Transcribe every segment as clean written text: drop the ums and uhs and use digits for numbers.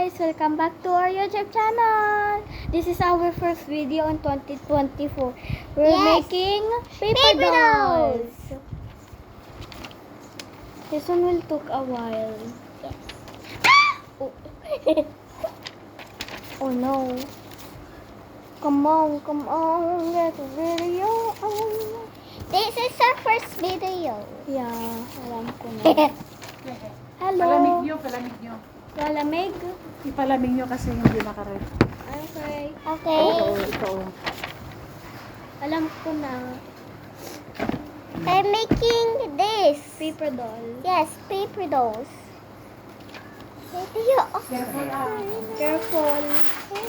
guys! Welcome back to our YouTube channel! This is our first video in 2024. We're making paper dolls! This one will take a while. Yes. Oh. Oh no. Come on, get a video on. This is our first video. Yeah, alam ko na. Hello. Palamig nyo. Lalamig? Ipalamig nyo kasi hindi makarep. Okay. Okay. Ito. Alam ko na. I'm making this. Paper doll. Yes, paper dolls. Video. Careful Careful. Ay.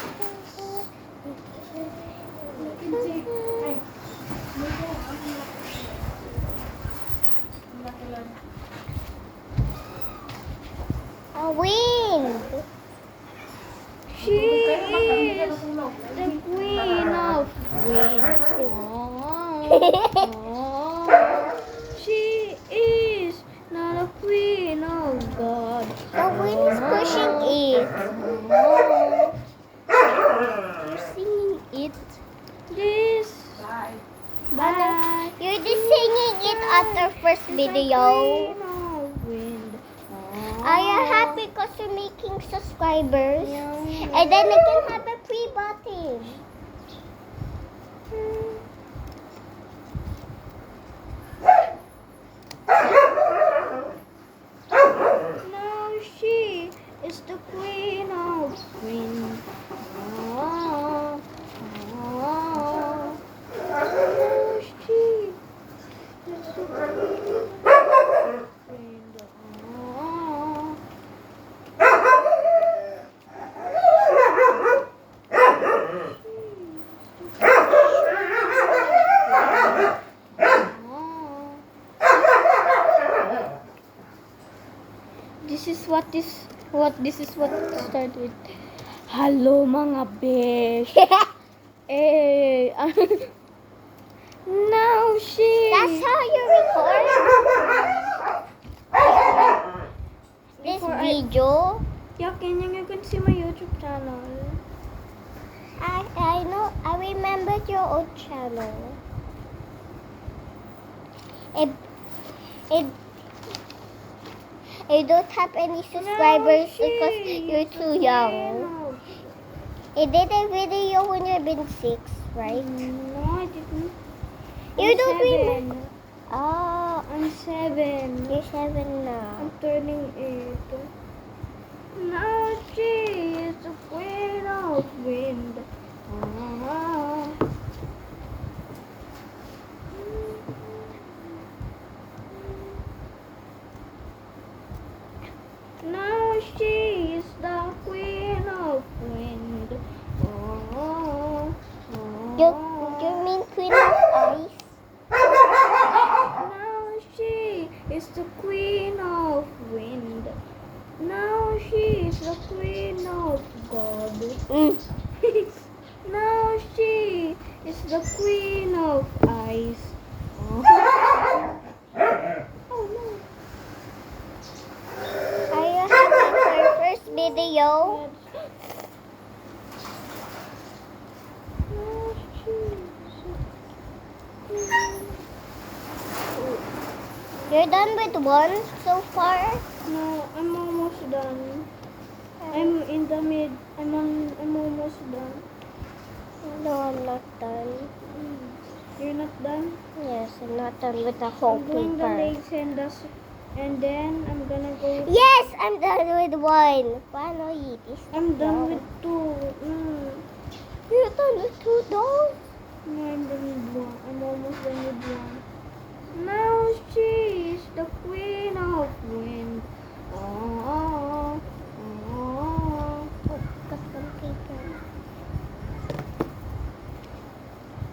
A wind. She is the queen of wind. Oh. She is not a queen of God. The wind is pushing it. Oh. Singing it. This. Bye. You're just singing it at the first video. Queen of wind. Are you happy because you're making subscribers? Yeah. And then I can have a free button. Now she is the queen of wind. Oh, oh. Now she is the queen of wind. Oh. This is what start with. Hello mga besh. Eh. Now she. That's how you record this Before video. Yeah, you can see my YouTube channel. I know. I remembered your old channel. I don't have any subscribers because you're too young. I did a video when you've been 6, right? No, I didn't. You I'm don't 7. remember. Oh, I'm 7. you're 7 now. I'm turning 8. Now she is the queen of wind. Ah. Now she is the queen of wind. Oh, You mean Queen of Ice? Now she is the queen of wind. Now she is the queen of God. Now she is the queen of ice. Oh, oh no. Are you happy for your first video? Now she is You're done with one so far? No, I'm almost done. I'm in the mid. I'm almost done. No, I'm not done. You're not done? Yes, I'm not done with the whole I'm doing the paper. legs and then I'm gonna go. Yes, I'm done with one. Finally, this I'm done done. with 2. You're done with 2 dolls? No, I'm done with 1. I'm almost done with 1. Now she is the queen of wind. Oh, oh. Cut some paper.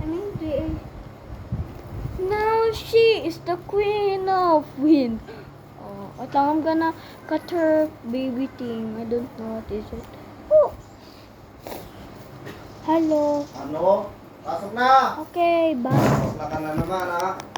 I mean, now she is the queen of wind. Oh, I think I'm gonna cut her baby thing. I don't know what is it. Oh. Hello. Ano? Pasok na! Okay, bye. Pasok na ka na naman, ha?